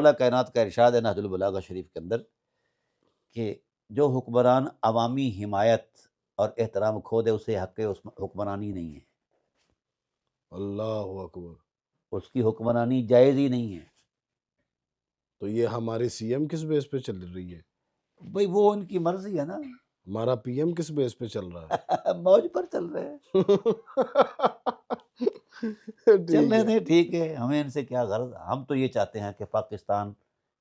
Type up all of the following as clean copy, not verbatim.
مولا کائنات کا ارشاد ہے نہج البلاغہ شریف کے اندر کہ جو حکمران عوامی حمایت اور احترام کھو دے اسے حق حکمرانی نہیں ہے، اللہ اکبر۔ اس کی حکمرانی جائز ہی نہیں ہے۔ تو یہ ہماری سی ایم کس بیس پہ چل رہی ہے؟ بھئی وہ ان کی مرضی ہے نا، ہمارا پی ایم کس بیس پہ چل رہا ہے؟ موج پر چل رہے ہیں، چلنے دیں، ٹھیک ہے، ہمیں ان سے کیا غرض۔ ہم تو یہ چاہتے ہیں کہ پاکستان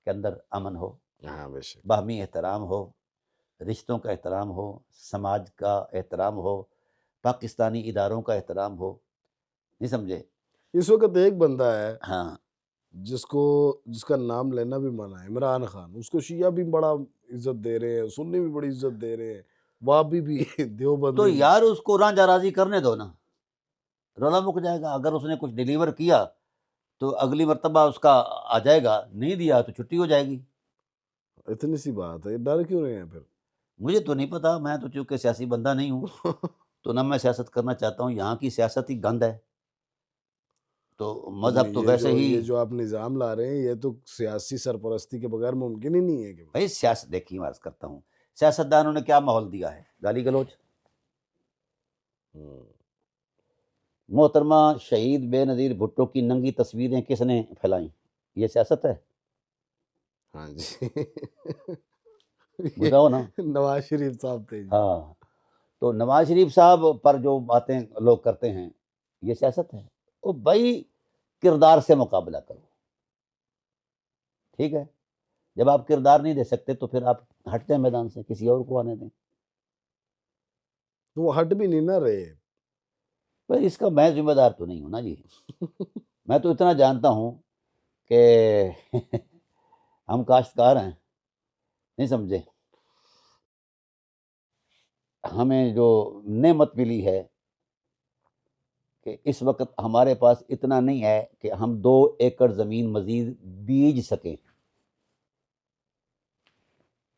کے اندر امن ہو، ہاں بے شک۔ باہمی احترام ہو، رشتوں کا احترام ہو، سماج کا احترام ہو، پاکستانی اداروں کا احترام ہو، نہیں سمجھے؟ اس وقت ایک بندہ ہے ہاں، جس کا نام لینا بھی منع ہے، عمران خان۔ اس کو شیعہ بھی بڑا عزت دے رہے ہیں، سنی بھی بڑی عزت دے رہے ہیں، وہابی بھی دیوبند تو بھی۔ یار اس کو رانجہ راضی کرنے دو نا، رولا مک جائے گا۔ اگر اس نے کچھ ڈیلیور کیا تو اگلی مرتبہ اس کا آ جائے گا، نہیں دیا تو چھٹی ہو جائے گی۔ اتنی سی بات ہے، ڈر کیوں رہے ہیں پھر؟ مجھے تو نہیں پتا، میں تو چونکہ سیاسی بندہ نہیں ہوں تو نہ میں سیاست کرنا چاہتا ہوں، یہاں کی سیاست ہی گند ہے، تو مذہب تو ویسے ہی۔ یہ جو آپ نظام لا رہے ہیں یہ تو سیاسی سرپرستی کے بغیر ممکن ہی نہیں ہے کہ بھائی سیاست دیکھیے، میں عرض کرتا ہوں سیاستدانوں نے کیا ماحول دیا ہے، گالی گلوچ۔ محترمہ شہید بے نظیر بھٹو کی ننگی تصویریں کس نے پھیلائیں؟ یہ سیاست ہے؟ ہاں جی بتاؤ نا۔ نواز شریف صاحب تھے جی۔ ہاں، تو نواز شریف صاحب پر جو باتیں لوگ کرتے ہیں یہ سیاست ہے؟ او بھائی کردار سے مقابلہ کرو، ٹھیک ہے؟ جب آپ کردار نہیں دے سکتے تو پھر آپ ہٹ جائیں میدان سے، کسی اور کو آنے دیں۔ تو وہ ہٹ بھی نہیں نہ رہے۔ پر اس کا میں ذمہ دار تو نہیں ہوں نا جی، میں تو اتنا جانتا ہوں کہ ہم کاشتکار ہیں، نہیں سمجھے؟ ہمیں جو نعمت ملی ہے کہ اس وقت ہمارے پاس اتنا نہیں ہے کہ ہم 2 ایکڑ زمین مزید بیج سکیں۔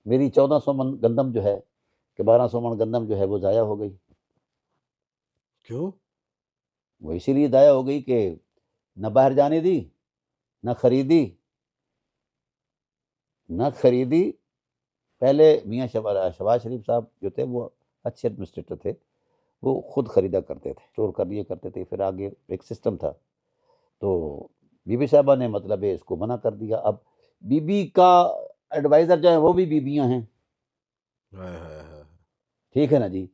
میری 1400 من گندم جو ہے کہ 1200 من گندم جو ہے وہ ضائع ہو گئی۔ کیوں؟ وہ اسی لیے ضائع ہو گئی کہ نہ باہر جانے دی، نہ خریدی۔ پہلے میاں شہباز شریف صاحب جو تھے وہ اچھے ایڈمنسٹریٹر تھے، وہ خود خریدا کرتے تھے، اسٹور کر لیے کرتے تھے، پھر آگے ایک سسٹم تھا، تو بی بی صاحبہ نے مطلب ہے اس کو منع کر دیا۔ اب بی بی کا ایڈوائزر جو ہیں وہ بھی بیبیاں ہیں، ٹھیک ہے نا جی؟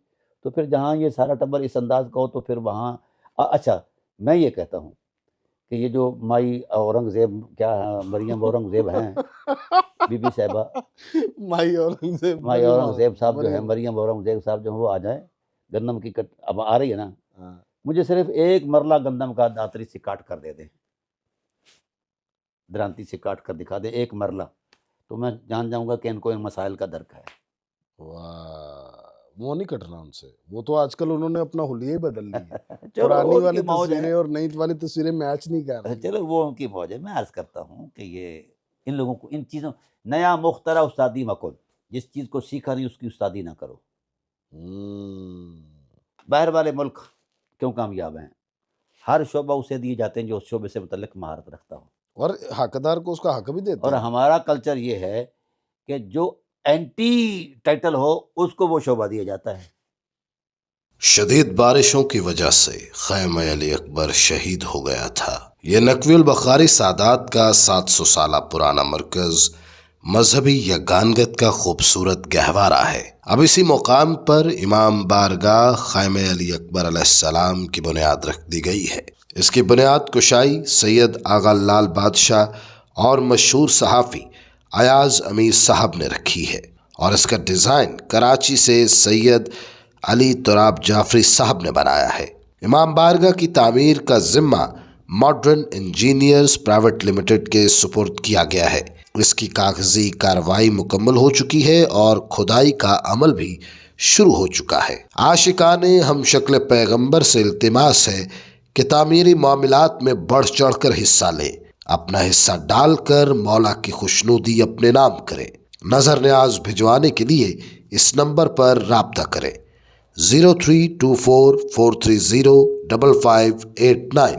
تو پھر جہاں یہ سارا ٹبر اس انداز کا ہو تو پھر وہاں اچھا میں یہ کہتا ہوں کہ یہ جو مائی اورنگزیب کیا مریم اورنگزیب ہیں، بی بی صاحبہ مائی اورنگزیب صاحب جو ہے، مریم اورنگزیب صاحب جو ہیں وہ آ جائیں، گندم کی کٹ اب آ رہی ہے نا، مجھے صرف ایک مرلہ گندم کا داتری سے کاٹ کر دے دیں، درانتی سے کاٹ کر دکھا دیں ایک مرلہ، تو میں جان جاؤں گا کہ ان کو ان مسائل کا درک ہے۔ وہ نہیں کٹنا ان سے، وہ تو آج کل انہوں نے اپنا حلیہ ہی بدل لیا، چلو پرانی ان والی کی موج تصویریں ہے، اور نئی والی تصویریں میچ نہیں کر رہی۔ چلو وہ ان کی موج ہے۔ میں عرض کرتا ہوں کہ یہ ان لوگوں کو ان چیزوں نیا مخترع استادی مکن، جس چیز کو سیکھا نہیں اس کی استادی نہ کرو۔ باہر والے ملک کیوں کامیاب ہیں؟ ہر شعبہ اسے دیے جاتے ہیں جو اس شعبے سے متعلق مہارت رکھتا ہو، اور حقدار کو اس کا حق بھی دیتے اور ہیں۔ ہمارا کلچر یہ ہے کہ جو اینٹی ٹائٹل ہو اس کو وہ شعبہ دیا جاتا ہے۔ شدید بارشوں کی وجہ سے خیمہ علی اکبر شہید ہو گیا تھا۔ یہ نقوی البخاری سادات کا 700 سالہ پرانا مرکز مذہبی یگانگت کا خوبصورت گہوارہ ہے۔ اب اسی مقام پر امام بارگاہ خیمہ علی اکبر علیہ السلام کی بنیاد رکھ دی گئی ہے۔ اس کی بنیاد کشائی سید آغا لال بادشاہ اور مشہور صحافی ایاز امیر صاحب نے رکھی ہے، اور اس کا ڈیزائن کراچی سے سید علی تراب جعفری صاحب نے بنایا ہے۔ امام بارگاہ کی تعمیر کا ذمہ ماڈرن انجینئرز پرائیویٹ لمیٹڈ کے سپرد کیا گیا ہے۔ اس کی کاغذی کارروائی مکمل ہو چکی ہے اور کھدائی کا عمل بھی شروع ہو چکا ہے۔ عاشقان ہم شکل پیغمبر سے التماس ہے کہ تعمیری معاملات میں بڑھ چڑھ کر حصہ لیں، اپنا حصہ ڈال کر مولا کی خوشنودی اپنے نام کریں۔ نظر نیاز بھجوانے کے لیے اس نمبر پر رابطہ کریں 032443055589۔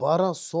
1200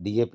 DAP,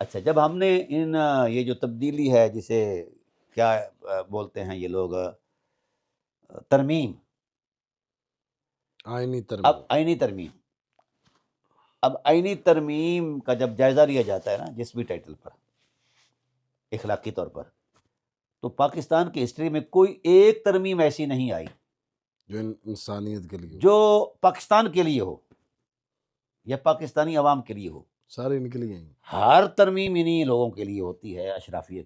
اچھا، جب ہم نے یہ جو تبدیلی ہے جسے کیا بولتے ہیں یہ لوگ، ترمیم، آئینی اب ترمیم. آئینی ترمیم، اب آئینی ترمیم کا جب جائزہ لیا جاتا ہے نا جس بھی ٹائٹل پر، اخلاقی طور پر، تو پاکستان کی ہسٹری میں کوئی ایک ترمیم ایسی نہیں آئی جو انسانیت کے لیے جو پاکستان کے لیے ہو یا پاکستانی عوام کے لیے ہو. سارے ان کے لیے ہیں. ہر ترمیم انہی لوگوں کے لیے ہوتی ہے، اشرافیہ